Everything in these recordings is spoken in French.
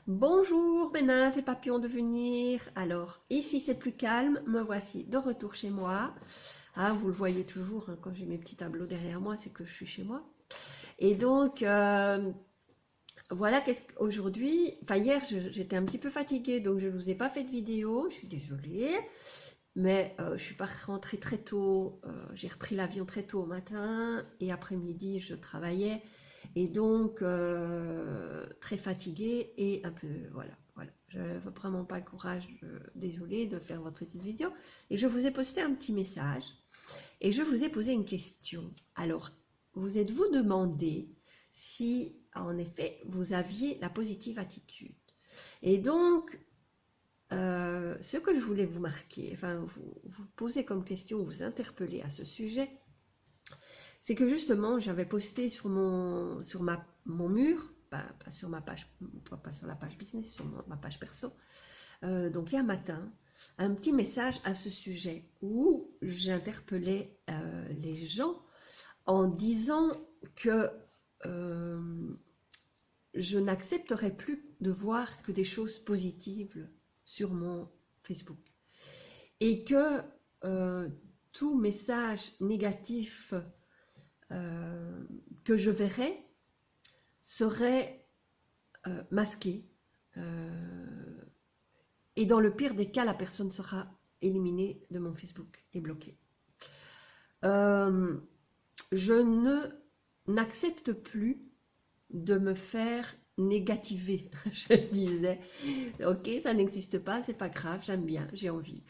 Bonjour mes nymphes et papillons de venir. Alors ici c'est plus calme, me voici de retour chez moi. Ah, vous le voyez toujours hein, quand j'ai mes petits tableaux derrière moi, c'est que je suis chez moi. Et donc voilà qu'est-ce qu'aujourd'hui, enfin hier j'étais un petit peu fatiguée donc je ne vous ai pas fait de vidéo, je suis désolée. Mais je suis pas rentrée très tôt, j'ai repris l'avion très tôt au matin et après-midi je travaillais et donc très fatiguée et un peu voilà. Je n'avais vraiment pas le courage, désolée, de faire votre petite vidéo et je vous ai posté un petit message et je vous ai posé une question. Alors, vous êtes-vous demandé si en effet vous aviez la positive attitude? Et donc ce que je voulais vous marquer, enfin vous poser comme question, vous interpeller à ce sujet, c'est que justement j'avais posté sur mon mur, pas sur ma page, pas sur la page business, sur ma page perso, donc hier matin, un petit message à ce sujet où j'interpellais les gens en disant que je n'accepterai plus de voir que des choses positives sur mon Facebook. Et que tout message négatif que je verrai serait masqué. Et dans le pire des cas, la personne sera éliminée de mon Facebook et bloquée. Je n'accepte plus de me faire négativer, je disais. Ok, ça n'existe pas, c'est pas grave, j'aime bien, j'ai envie.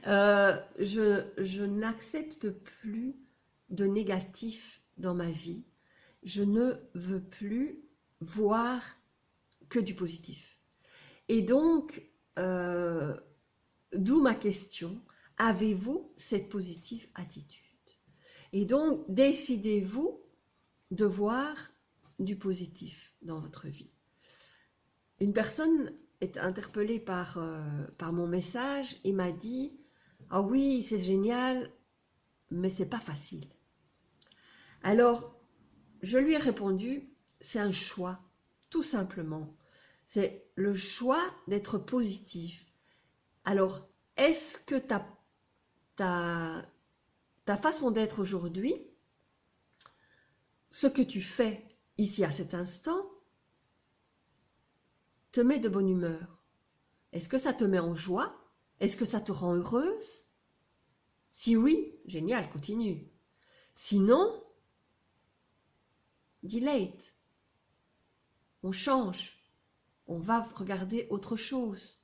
Je n'accepte plus de négatif dans ma vie. Je ne veux plus voir que du positif. Et donc, d'où ma question, avez-vous cette positive attitude? Et donc, décidez-vous de voir du positif dans votre vie. Une personne est interpellée par mon message et m'a dit « Ah oui, c'est génial, mais c'est pas facile. » Alors, je lui ai répondu « C'est un choix, tout simplement. C'est le choix d'être positif. Alors, est-ce que ta façon d'être aujourd'hui, ce que tu fais ici à cet instant, te met de bonne humeur? Est-ce que ça te met en joie? Est-ce que ça te rend heureuse? Si oui, génial, continue. Sinon, delete. On change. On va regarder autre chose.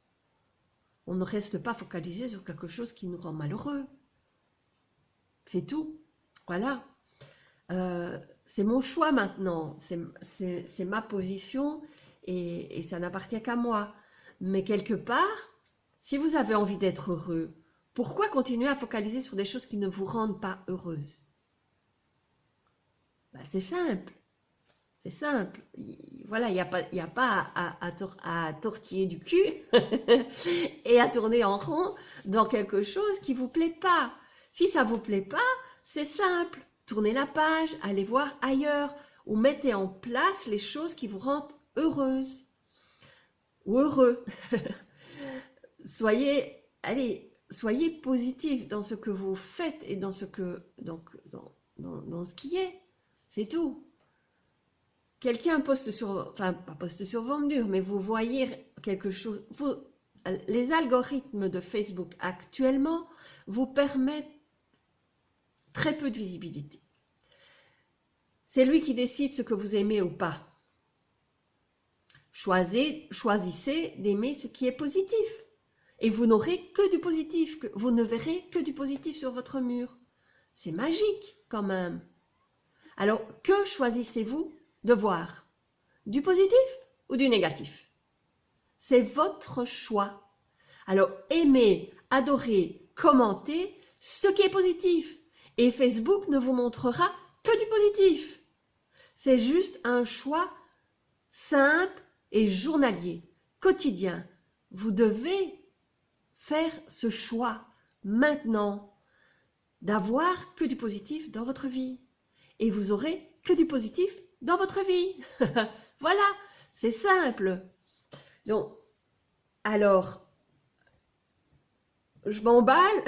On ne reste pas focalisé sur quelque chose qui nous rend malheureux. C'est tout. Voilà. C'est mon choix maintenant. C'est ma position et ça n'appartient qu'à moi. Mais quelque part, si vous avez envie d'être heureux, pourquoi continuer à focaliser sur des choses qui ne vous rendent pas heureuse? Ben, c'est simple. C'est simple. Voilà, il n'y a pas à tortiller du cul et à tourner en rond dans quelque chose qui ne vous plaît pas. Si ça ne vous plaît pas, c'est simple. Tournez la page, allez voir ailleurs ou mettez en place les choses qui vous rendent heureuse ou heureux. Soyez positif dans ce que vous faites et dans ce qui est. C'est tout. Quelqu'un poste sur, enfin pas poste sur vos murs, mais vous voyez quelque chose. Les algorithmes de Facebook actuellement vous permettent très peu de visibilité. C'est lui qui décide ce que vous aimez ou pas. Choisissez d'aimer ce qui est positif. Et vous n'aurez que du positif, vous ne verrez que du positif sur votre mur. C'est magique quand même. Alors, que choisissez-vous de voir? Du positif ou du négatif? C'est votre choix. Alors, aimez, adorez, commentez ce qui est positif. Et Facebook ne vous montrera que du positif. C'est juste un choix simple et journalier, quotidien. Vous devez faire ce choix maintenant d'avoir que du positif dans votre vie. Et vous aurez que du positif dans votre vie. Voilà, c'est simple. Donc, alors, je m'emballe,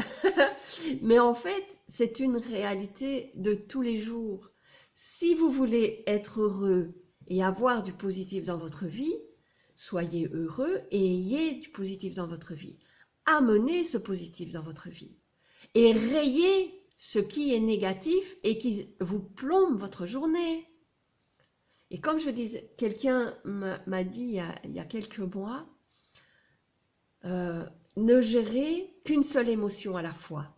mais en fait, c'est une réalité de tous les jours. Si vous voulez être heureux et avoir du positif dans votre vie, soyez heureux et ayez du positif dans votre vie. Amenez ce positif dans votre vie et rayez ce qui est négatif et qui vous plombe votre journée. Et comme je disais, quelqu'un m'a dit il y a quelques mois, ne gérez qu'une seule émotion à la fois.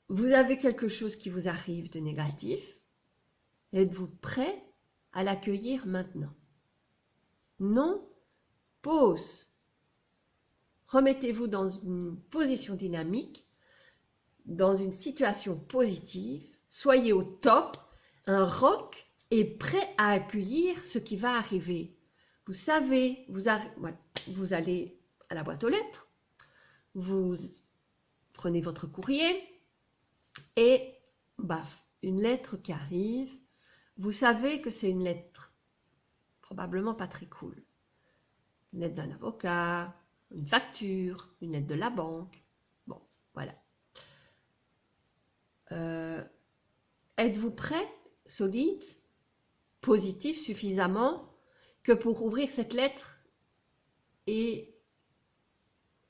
Vous avez quelque chose qui vous arrive de négatif, êtes-vous prêt à l'accueillir maintenant? Non, pause. Remettez-vous dans une position dynamique, dans une situation positive, soyez au top, un roc et prêt à accueillir ce qui va arriver. Vous savez, vous allez à la boîte aux lettres, vous prenez votre courrier et baf, une lettre qui arrive. Vous savez que c'est une lettre probablement pas très cool. Une lettre d'un avocat, une facture, une lettre de la banque. Bon, voilà. Êtes-vous prêt, solide, positif suffisamment que pour ouvrir cette lettre et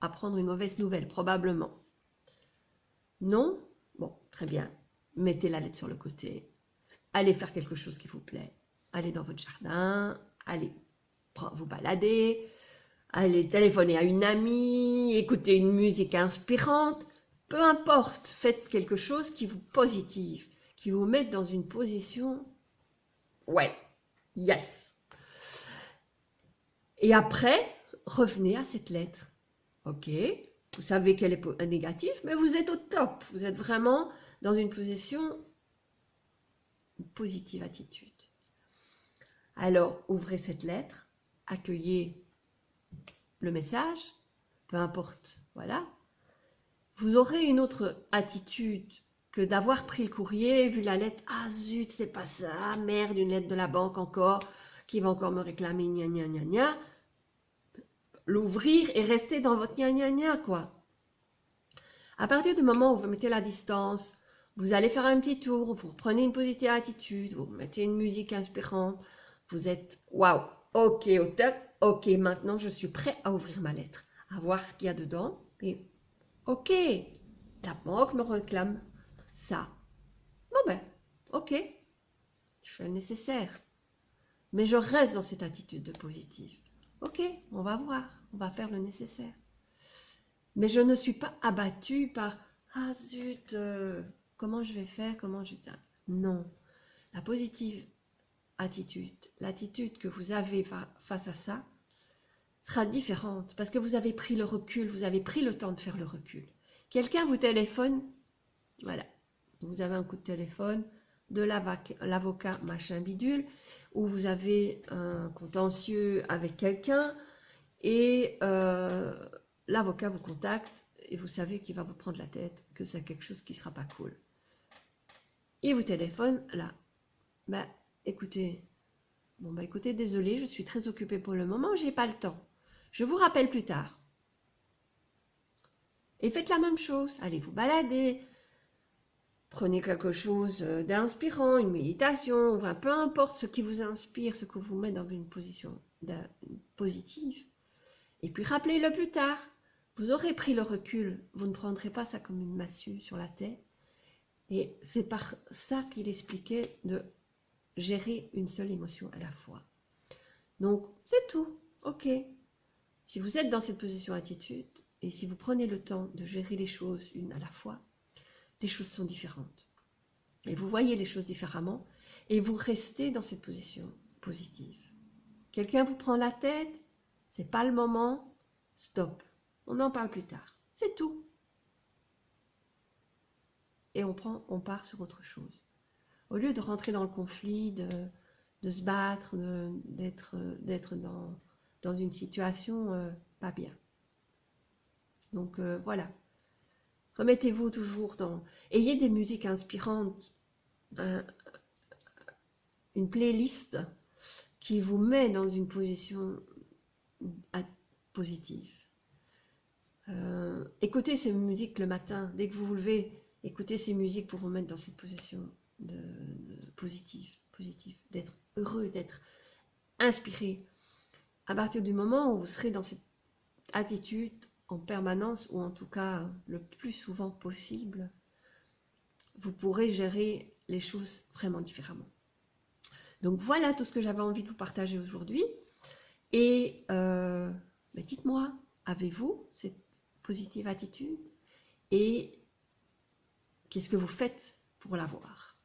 apprendre une mauvaise nouvelle, probablement? Non? Bon, très bien. Mettez la lettre sur le côté. Allez faire quelque chose qui vous plaît. Allez dans votre jardin. Allez vous balader. Allez téléphoner à une amie. Écouter une musique inspirante. Peu importe. Faites quelque chose qui vous positive, qui vous mette dans une position ouais, yes. Et après, revenez à cette lettre. Ok, vous savez qu'elle est négative, mais vous êtes au top. Vous êtes vraiment dans une position positive attitude. Alors, ouvrez cette lettre, accueillez le message, peu importe, voilà. Vous aurez une autre attitude que d'avoir pris le courrier, vu la lettre, ah zut, c'est pas ça, merde, une lettre de la banque encore, qui va encore me réclamer, gna gna gna gna. L'ouvrir et rester dans votre gna gna gna, quoi. À partir du moment où vous mettez la distance, vous allez faire un petit tour, vous reprenez une positive attitude, vous mettez une musique inspirante, vous êtes waouh, ok, au top, ok, maintenant je suis prêt à ouvrir ma lettre, à voir ce qu'il y a dedans, et ok, la banque me réclame ça. Bon ben, ok, je fais le nécessaire, mais je reste dans cette attitude de positive. Ok, on va voir, on va faire le nécessaire. Mais je ne suis pas abattue par « Ah zut, comment je vais faire, comment je... » Non, la positive attitude, l'attitude que vous avez face à ça, sera différente parce que vous avez pris le recul, vous avez pris le temps de faire le recul. Quelqu'un vous téléphone, voilà, vous avez un coup de téléphone de l'avocat machin bidule, ou vous avez un contentieux avec quelqu'un et l'avocat vous contacte et vous savez qu'il va vous prendre la tête, que c'est quelque chose qui ne sera pas cool. Il vous téléphone, là. Bah, écoutez, désolé, je suis très occupée pour le moment, j'ai pas le temps. Je vous rappelle plus tard. Et faites la même chose, allez vous balader, prenez quelque chose d'inspirant, une méditation, enfin, peu importe ce qui vous inspire, ce que vous met dans une position positive. Et puis rappelez-le plus tard. Vous aurez pris le recul, vous ne prendrez pas ça comme une massue sur la tête. Et c'est par ça qu'il expliquait de gérer une seule émotion à la fois. Donc, c'est tout. Ok. Si vous êtes dans cette position attitude, et si vous prenez le temps de gérer les choses une à la fois, les choses sont différentes. Et vous voyez les choses différemment, et vous restez dans cette position positive. Quelqu'un vous prend la tête, c'est pas le moment, stop. On en parle plus tard. C'est tout. Et on part sur autre chose. Au lieu de rentrer dans le conflit, de se battre, d'être dans une situation pas bien. Donc voilà. Remettez-vous toujours dans... Ayez des musiques inspirantes, une playlist qui vous met dans une position positive. Écoutez ces musiques le matin, dès que vous vous levez, écoutez ces musiques pour vous mettre dans cette position de positive, d'être heureux, d'être inspiré. À partir du moment où vous serez dans cette attitude en permanence, ou en tout cas le plus souvent possible, vous pourrez gérer les choses vraiment différemment. Donc voilà tout ce que j'avais envie de vous partager aujourd'hui. Et dites-moi, avez-vous cette positive attitude et qu'est-ce que vous faites pour l'avoir?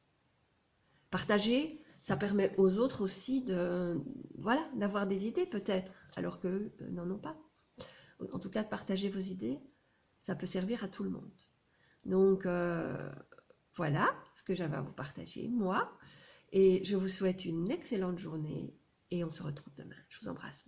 Partager, ça permet aux autres aussi d'avoir des idées peut-être, alors qu'eux n'en ont pas. En tout cas, de partager vos idées, ça peut servir à tout le monde. Donc voilà ce que j'avais à vous partager, moi. Et je vous souhaite une excellente journée et on se retrouve demain. Je vous embrasse.